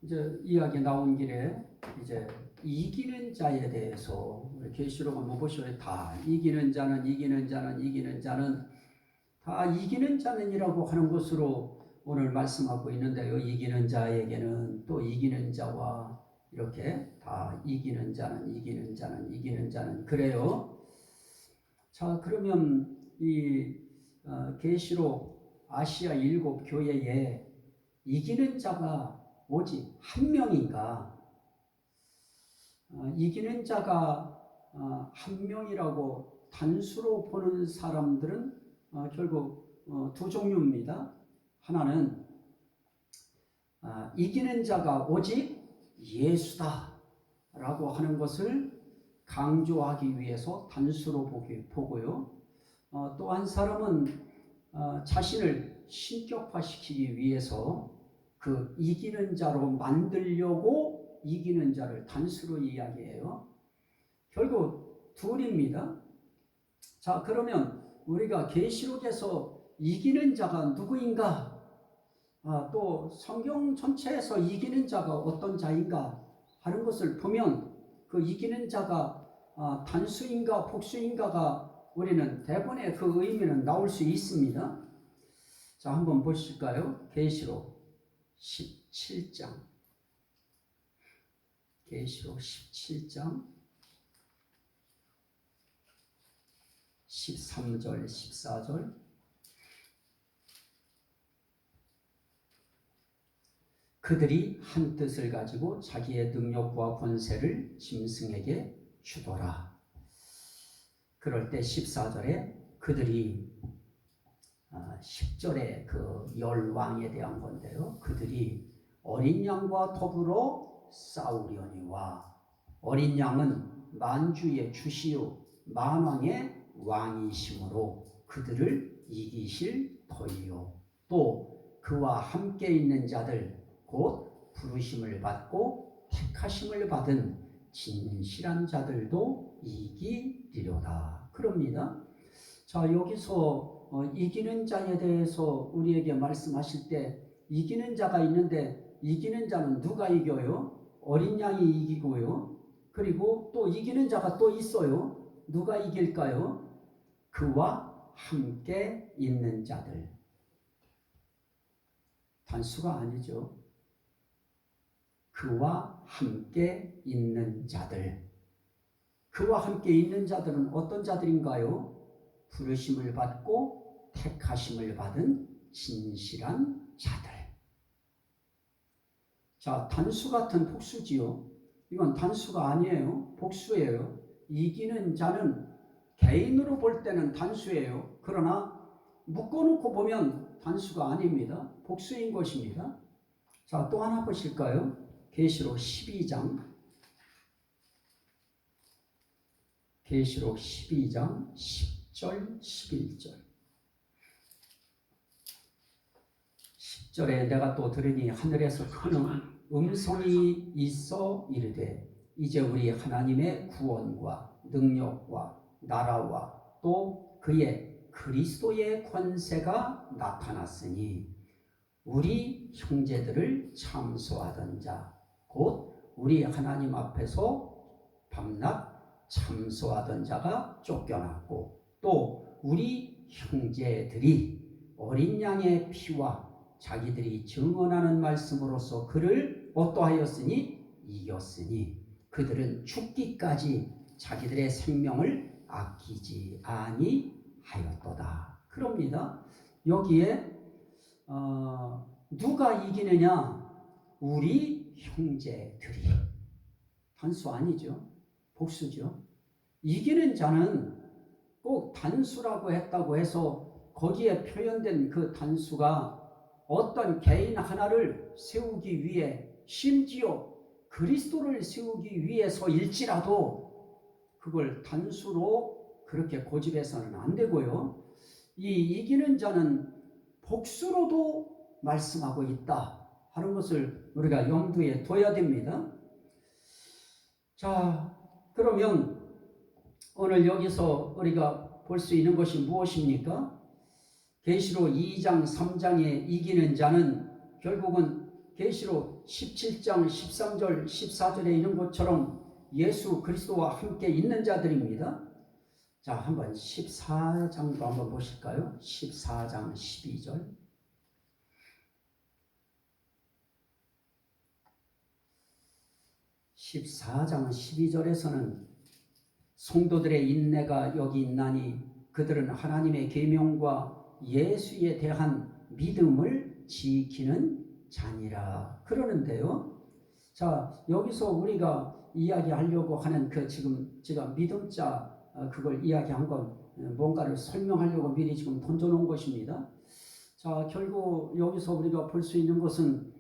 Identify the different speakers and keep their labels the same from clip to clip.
Speaker 1: 이제 이야기 나온 길에 이제 이기는 자에 대해서 계시록 한번 보시면 다 이기는 자는 다 이기는 자는이라고 하는 것으로 오늘 말씀하고 있는데요. 이기는 자에게는 또 이기는 자와 이렇게 다 이기는 자는 그래요. 자, 그러면 이 계시록 아시아 7교회에 이기는 자가 오직 한 명인가? 이기는 자가 한 명이라고 단수로 보는 사람들은 결국 두 종류입니다. 하나는 이기는 자가 오직 예수다 라고 하는 것을 강조하기 위해서 단수로 보고요. 또 한 사람은 자신을 신격화시키기 위해서 그 이기는 자로 만들려고 이기는 자를 단수로 이야기해요. 결국 둘입니다. 자, 그러면 우리가 계시록에서 이기는 자가 누구인가? 또 성경 전체에서 이기는 자가 어떤 자인가 하는 것을 보면 그 이기는 자가 단수인가 복수인가가 우리는 대본의 그 의미는 나올 수 있습니다. 자, 한번 보실까요? 계시록 17장. 계시록 17장 13절 14절. 그들이 한 뜻을 가지고 자기의 능력과 권세를 짐승에게 주더라. 그럴 때 14절에 그들이 10절에 그 열왕에 대한 건데요. 그들이 어린 양과 더불어 싸우려니와, 어린 양은 만주의 주시요 만왕의 왕이시므로 그들을 이기실 터이요, 또 그와 함께 있는 자들 곧 부르심을 받고 택하심을 받은 진실한 자들도 이기리로다. 그럽니다. 자, 여기서 이기는 자에 대해서 우리에게 말씀하실 때 이기는 자가 있는데 이기는 자는 누가 이겨요? 어린 양이 이기고요. 그리고 또 이기는 자가 또 있어요. 누가 이길까요? 그와 함께 있는 자들. 단수가 아니죠. 그와 함께 있는 자들. 그와 함께 있는 자들은 어떤 자들인가요? 부르심을 받고 택하심을 받은 진실한 자들. 자, 단수 같은 복수지요. 이건 단수가 아니에요. 복수예요. 이기는 자는 개인으로 볼 때는 단수예요. 그러나 묶어놓고 보면 단수가 아닙니다. 복수인 것입니다. 자, 또 하나 보실까요? 계시록 12장. 계시록 12장 10절 11절. 10절에 내가 또 들으니 하늘에서 큰 음성이 있어 이르되 이제 우리 하나님의 구원과 능력과 나라와 또 그의 그리스도의 권세가 나타났으니 우리 형제들을 참소하던 자 곧 우리 하나님 앞에서 밤낮 참소하던 자가 쫓겨났고 또 우리 형제들이 어린 양의 피와 자기들이 증언하는 말씀으로써 그를 어떠하였으니 이겼으니 그들은 죽기까지 자기들의 생명을 아끼지 아니하였도다. 그럽니다. 여기에 누가 이기느냐? 우리 형제들이. 단수 아니죠. 복수죠. 이기는 자는 꼭 단수라고 했다고 해서 거기에 표현된 그 단수가 어떤 개인 하나를 세우기 위해 심지어 그리스도를 세우기 위해서일지라도 그걸 단수로 그렇게 고집해서는 안 되고요. 이 이기는 자는 복수로도 말씀하고 있다 하는 것을 우리가 염두에 둬야 됩니다. 자, 그러면 오늘 여기서 우리가 볼 수 있는 것이 무엇입니까? 계시록 2장 3장에 이기는 자는 결국은 계시록 17장 13절 14절에 있는 것처럼 예수 그리스도와 함께 있는 자들입니다. 자, 한번 14장도 한번 보실까요? 14장 12절. 14장 12절에서는 성도들의 인내가 여기 있나니 그들은 하나님의 계명과 예수에 대한 믿음을 지키는 자니라 그러는데요. 자, 여기서 우리가 이야기하려고 하는 그 지금 제가 믿음자 그걸 이야기한 건 뭔가를 설명하려고 미리 지금 던져놓은 것입니다. 자, 결국 여기서 우리가 볼 수 있는 것은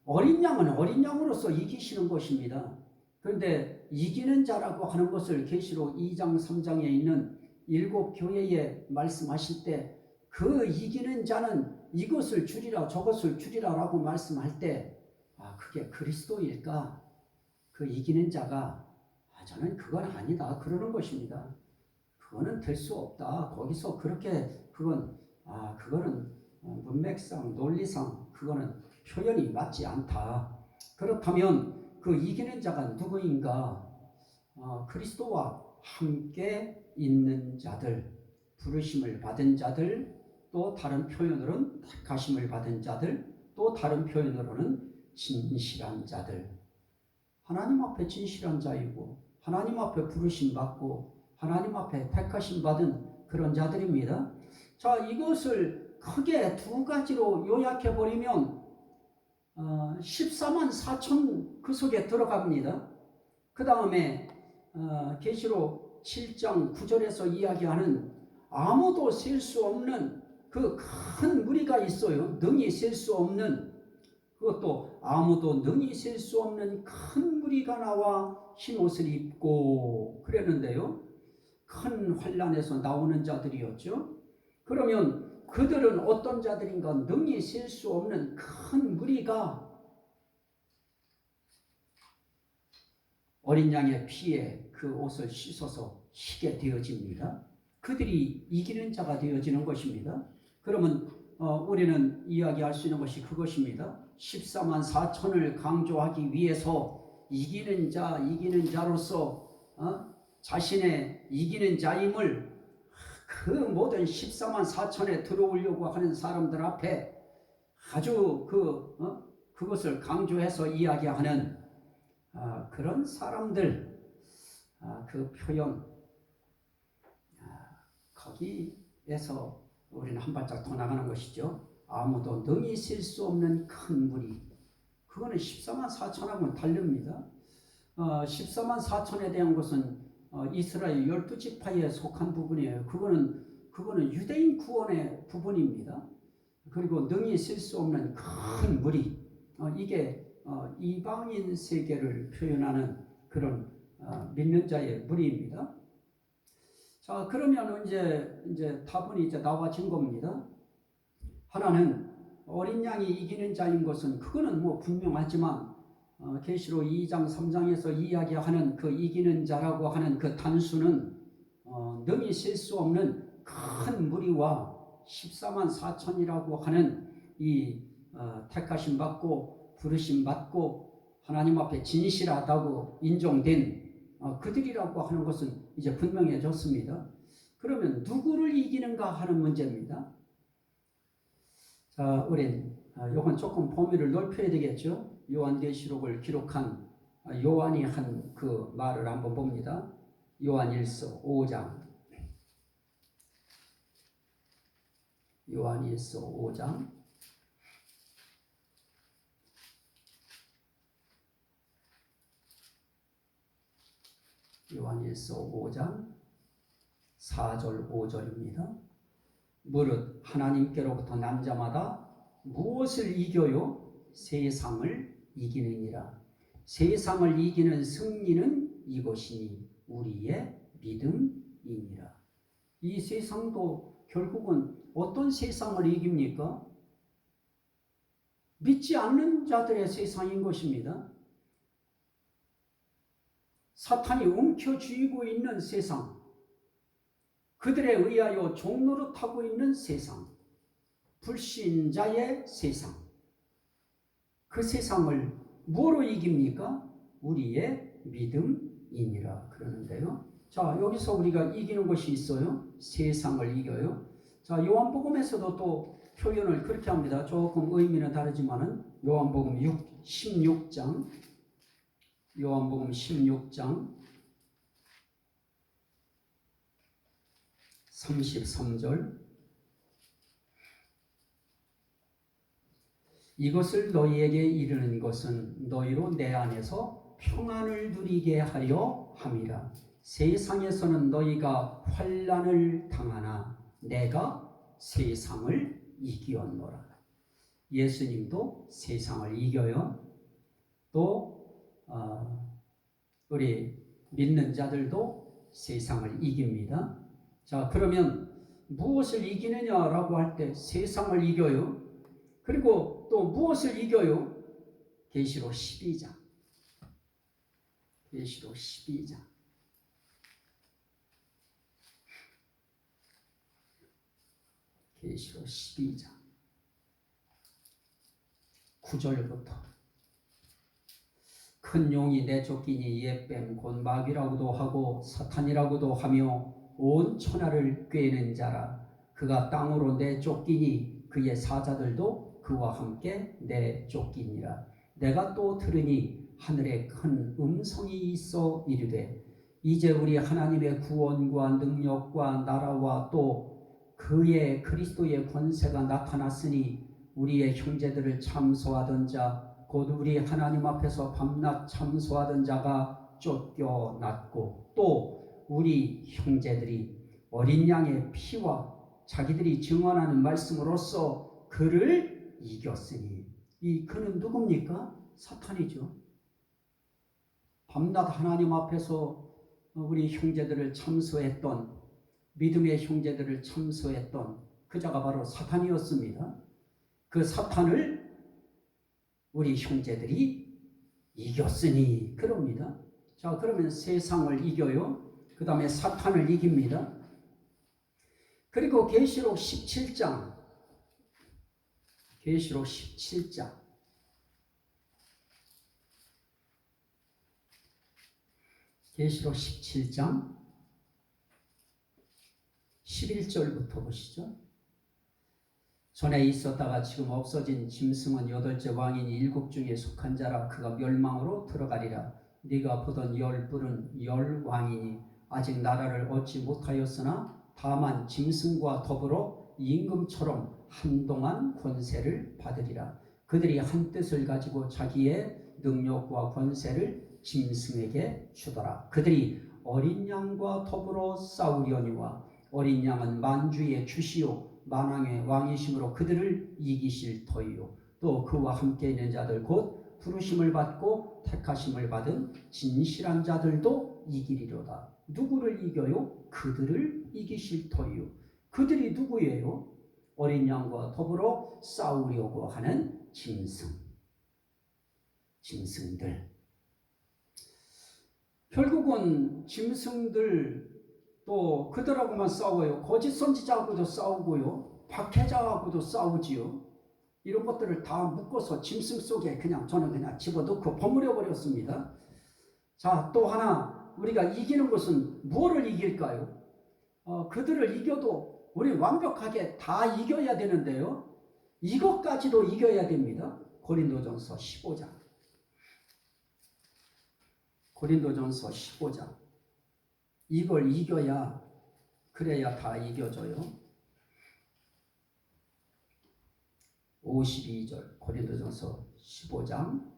Speaker 1: 어린 양은 어린 양으로서 이기시는 것입니다. 그런데 이기는 자라고 하는 것을 계시록 2장 3장에 있는 7교회에 말씀하실 때 그 이기는 자는 이것을 주리라 저것을 주리라 라고 말씀할 때 그게 그리스도일까? 그 이기는 자가 저는 그건 아니다 그러는 것입니다. 그거는 될 수 없다. 거기서 그렇게 그거는 문맥상 논리상 그거는 표현이 맞지 않다. 그렇다면 그 이기는 자가 누구인가? 그리스도와 함께 있는 자들, 부르심을 받은 자들, 또 다른 표현으로는 택하심을 받은 자들, 또 다른 표현으로는 진실한 자들. 하나님 앞에 진실한 자이고 하나님 앞에 부르심 받고 하나님 앞에 택하심 받은 그런 자들입니다. 자, 이것을 크게 두 가지로 요약해 버리면 14만 4천 그 속에 들어갑니다. 그 다음에 계시록 7장 9절에서 이야기하는 아무도 셀 수 없는 그 큰 무리가 있어요. 능히 셀 수 없는, 그것도 아무도 능히 셀 수 없는 큰 무리가 나와 흰옷을 입고 그랬는데요. 큰 환난에서 나오는 자들이었죠. 그러면 그들은 어떤 자들인가? 능히 셀 수 없는 큰 무리가 어린 양의 피에 그 옷을 씻어서 희게 되어집니다. 그들이 이기는 자가 되어지는 것입니다. 그러면 우리는 이야기할 수 있는 것이 그것입니다. 14만 4천을 강조하기 위해서 이기는 자로서 자신의 이기는 자임을 그 모든 14만 4천에 들어오려고 하는 사람들 앞에 아주 그것을 강조해서 이야기하는 그런 사람들 그 표현 거기에서 우리는 한 발짝 더 나가는 것이죠. 아무도 능히 셀 수 없는 큰 무리, 그거는 14만 4천하고는 다릅니다. 14만 4천에 대한 것은 이스라엘 12지파에 속한 부분이에요. 그거는 유대인 구원의 부분입니다. 그리고 능히 셀 수 없는 큰 무리, 이게 이방인 세계를 표현하는 그런 믿는 자의 무리입니다. 자, 그러면 이제 답은 이제 나와진 겁니다. 하나는 어린 양이 이기는 자인 것은 그거는 뭐 분명하지만 계시록 2장 3장에서 이야기하는 그 이기는 자라고 하는 그 단수는 능히 셀 수 없는 큰 무리와 14만 4천이라고 하는 이 택하심 받고 부르심 받고 하나님 앞에 진실하다고 인정된 그들이라고 하는 것은 이제 분명해졌습니다. 그러면 누구를 이기는가 하는 문제입니다. 자, 우린 이건 조금 범위를 넓혀야 되겠죠. 요한계시록을 기록한 요한이 한 그 말을 한번 봅니다. 요한일서 5장. 요한일서 5장. 요한일서 5장 4절 5절입니다. 무릇 하나님께로부터 난 자마다 무엇을 이겨요? 세상을 이기느니라. 세상을 이기는 승리는 이것이니 우리의 믿음이니라. 이 세상도 결국은 어떤 세상을 이깁니까? 믿지 않는 자들의 세상인 것입니다. 사탄이 움켜쥐고 있는 세상, 그들에 의하여 종노릇하고 있는 세상, 불신자의 세상, 그 세상을 뭐로 이깁니까? 우리의 믿음이니라 그러는데요. 자, 여기서 우리가 이기는 것이 있어요. 세상을 이겨요. 자, 요한복음에서도 또 표현을 그렇게 합니다. 조금 의미는 다르지만은 요한복음 16장 33절 이것을 너희에게 이르는 것은 너희로 내 안에서 평안을 누리게 하려 함이라. 세상에서는 너희가 환난을 당하나 내가 세상을 이기었노라. 예수님도 세상을 이겨요. 또 우리 믿는 자들도 세상을 이깁니다. 자, 그러면 무엇을 이기느냐라고 할 때 세상을 이겨요. 그리고 또 무엇을 이겨요? 계시록 12장. 계시록 12장. 계시록 12장. 9절부터 큰 용이 내쫓기니 옛뱀 곧 마귀라고도 하고 사탄이라고도 하며 온 천하를 꿰는 자라. 그가 땅으로 내쫓기니 그의 사자들도 그와 함께 내쫓기니라. 내가 또 들으니 하늘에 큰 음성이 있어 이르되 이제 우리 하나님의 구원과 능력과 나라와 또 그의 그리스도의 권세가 나타났으니 우리의 형제들을 참소하던 자 곧 우리 하나님 앞에서 밤낮 참소하던 자가 쫓겨났고 또 우리 형제들이 어린 양의 피와 자기들이 증언하는 말씀으로써 그를 이겼으니 이 그는 누굽니까? 사탄이죠. 밤낮 하나님 앞에서 우리 형제들을 참소했던 믿음의 형제들을 참소했던 그 자가 바로 사탄이었습니다. 그 사탄을 우리 형제들이 이겼으니 그럽니다. 자, 그러면 세상을 이겨요. 그 다음에 사탄을 이깁니다. 그리고 계시록 17장 계시록 17장 11절부터 보시죠. 전에 있었다가 지금 없어진 짐승은 8째 왕이니 7 중에 속한 자라. 그가 멸망으로 들어가리라. 네가 보던 10뿔은 10왕이니 아직 나라를 얻지 못하였으나 다만 짐승과 더불어 임금처럼 한동안 권세를 받으리라. 그들이 한 뜻을 가지고 자기의 능력과 권세를 짐승에게 주더라. 그들이 어린 양과 더불어 싸우려니와 어린 양은 만주의 주시요 만왕의 왕이심으로 그들을 이기실 터이요 또 그와 함께 있는 자들 곧 부르심을 받고 택하심을 받은 진실한 자들도 이기리로다. 누구를 이겨요? 그들을 이기실 터이요. 그들이 누구예요? 어린 양과 더불어 싸우려고 하는 짐승들. 결국은 짐승들 또 그들하고만 싸워요. 거짓 선지자하고도 싸우고요. 박해자하고도 싸우지요. 이런 것들을 다 묶어서 짐승 속에 저는 그냥 집어넣고 버무려 버렸습니다. 자, 또 하나 우리가 이기는 것은 무엇을 이길까요? 그들을 이겨도 우리 완벽하게 다 이겨야 되는데요. 이것까지도 이겨야 됩니다. 고린도전서 15장. 고린도전서 15장. 이걸 이겨야 그래야 다 이겨져요. 52절 고린도전서 15장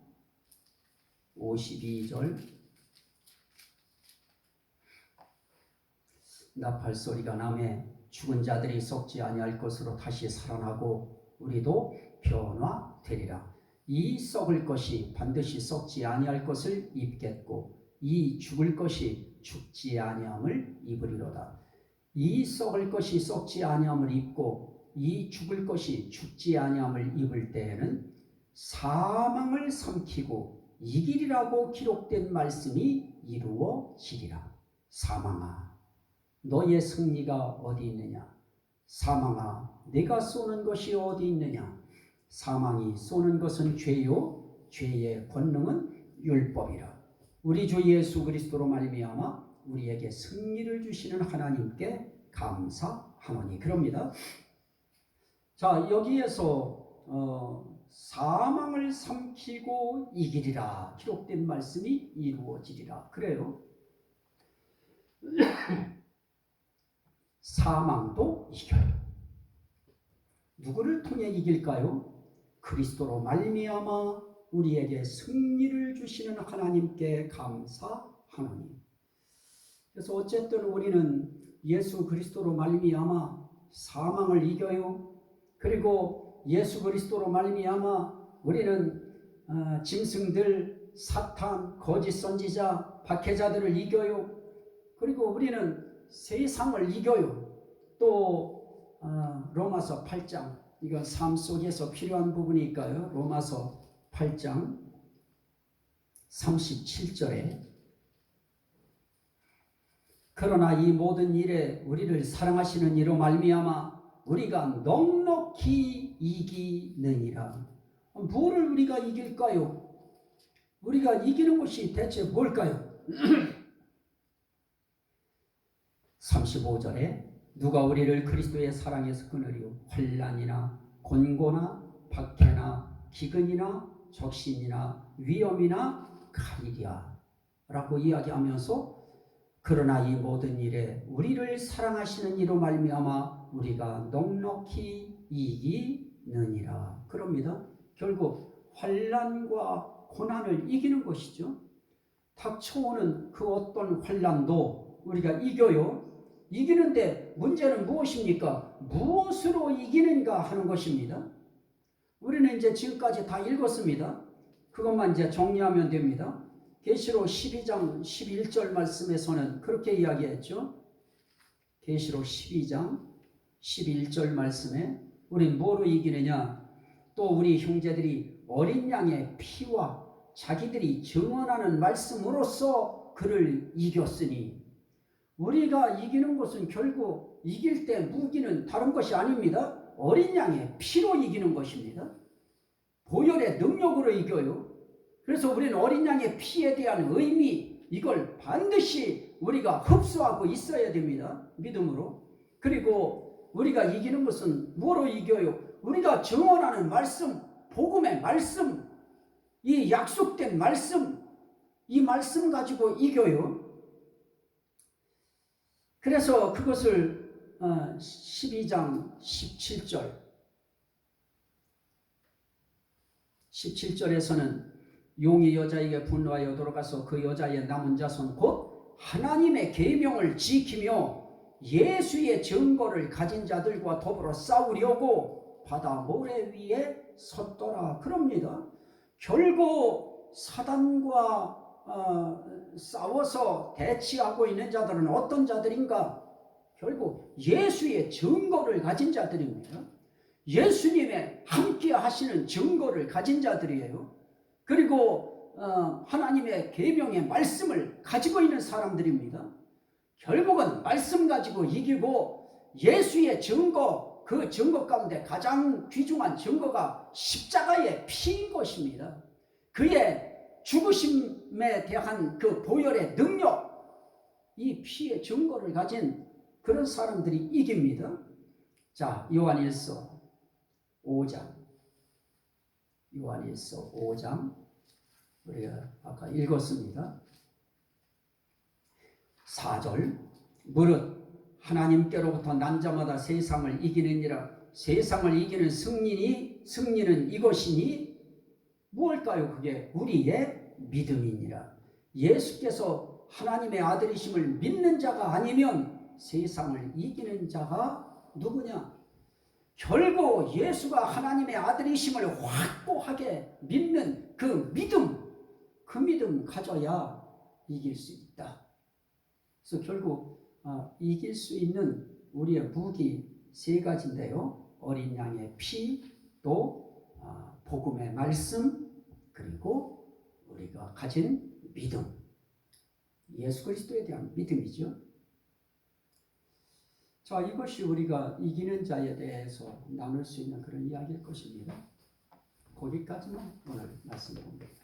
Speaker 1: 52절 나팔소리가 나매 죽은 자들이 썩지 아니할 것으로 다시 살아나고 우리도 변화되리라. 이 썩을 것이 반드시 썩지 아니할 것을 입겠고 이 죽을 것이 죽지 아니함을 입으리로다. 이 썩을 것이 썩지 아니함을 입고 이 죽을 것이 죽지 아니함을 입을 때에는 사망을 삼키고 이기리라고 기록된 말씀이 이루어지리라. 사망아, 너의 승리가 어디 있느냐? 사망아, 내가 쏘는 것이 어디 있느냐? 사망이 쏘는 것은 죄요, 죄의 권능은 율법이라. 우리 주 예수 그리스도로 말미암아 우리에게 승리를 주시는 하나님께 감사하노니. 그럽니다. 자, 여기에서 사망을 삼키고 이기리라 기록된 말씀이 이루어지리라. 그래요. 사망도 이겨요. 누구를 통해 이길까요? 그리스도로 말미암아 우리에게 승리를 주시는 하나님께 감사하노니. 그래서 어쨌든 우리는 예수 그리스도로 말미암아 사망을 이겨요. 그리고 예수 그리스도로 말미암아 우리는 짐승들, 사탄, 거짓 선지자, 박해자들을 이겨요. 그리고 우리는 세상을 이겨요. 또 로마서 8장, 이건 삶 속에서 필요한 부분이니까요. 로마서 8장 37절에 그러나 이 모든 일에 우리를 사랑하시는 이로 말미암아 우리가 넉넉히 이기느니라. 무엇을 우리가 이길까요? 우리가 이기는 것이 대체 뭘까요? 35절에 누가 우리를 그리스도의 사랑에서 끊으리요? 환난이나 곤고나 박해나 기근이나 적신이나 위험이나 칼이랴 라고 이야기하면서 그러나 이 모든 일에 우리를 사랑하시는 이로 말미암아 우리가 넉넉히 이기느니라. 그럽니다. 결국 환난과 고난을 이기는 것이죠. 닥쳐오는 그 어떤 환난도 우리가 이겨요. 이기는데 문제는 무엇입니까? 무엇으로 이기는가 하는 것입니다. 우리는 이제 지금까지 다 읽었습니다. 그것만 이제 정리하면 됩니다. 계시록 12장 11절 말씀에서는 그렇게 이야기했죠. 계시록 12장 11절 말씀에 우리 뭐로 이기느냐? 또 우리 형제들이 어린 양의 피와 자기들이 증언하는 말씀으로써 그를 이겼으니. 우리가 이기는 것은 결국 이길 때 무기는 다른 것이 아닙니다. 어린 양의 피로 이기는 것입니다. 보혈의 능력으로 이겨요. 그래서 우리는 어린 양의 피에 대한 의미, 이걸 반드시 우리가 흡수하고 있어야 됩니다. 믿음으로. 그리고 우리가 이기는 것은 뭐로 이겨요? 우리가 증언하는 말씀, 복음의 말씀, 이 약속된 말씀, 이 말씀 가지고 이겨요. 그래서 그것을 12장 17절에서는 용이 여자에게 분노하여 돌아가서 그 여자의 남은 자손 곧 하나님의 계명을 지키며 예수의 증거를 가진 자들과 더불어 싸우려고 바다 모래 위에 섰더라. 그럽니다. 결국 사단과 싸워서 대치하고 있는 자들은 어떤 자들인가? 결국 예수의 증거를 가진 자들입니다. 예수님의 함께 하시는 증거를 가진 자들이에요. 그리고 하나님의 계명의 말씀을 가지고 있는 사람들입니다. 결국은 말씀 가지고 이기고 예수의 증거, 그 증거 가운데 가장 귀중한 증거가 십자가의 피인 것입니다. 그의 죽으심에 대한 그 보혈의 능력, 이 피의 증거를 가진 그런 사람들이 이깁니다. 자, 요한일서 5장 요한일서 5장 우리가 아까 읽었습니다. 4절 무릇 하나님께로부터 난 자마다 세상을 이기느니라. 세상을 이기는 승리는 이것이니 무엇일까요? 그게 우리의 믿음이니라. 예수께서 하나님의 아들이심을 믿는 자가 아니면 세상을 이기는 자가 누구냐? 결국 예수가 하나님의 아들이심을 확고하게 믿는 그 믿음 가져야 이길 수 있다. 그래서 결국 이길 수 있는 우리의 무기 세 가지인데요. 어린 양의 피, 또 복음의 말씀, 그리고 우리가 가진 믿음. 예수 그리스도에 대한 믿음이죠. 자, 이것이 우리가 이기는 자에 대해서 나눌 수 있는 그런 이야기일 것입니다. 거기까지만 오늘 말씀드립니다.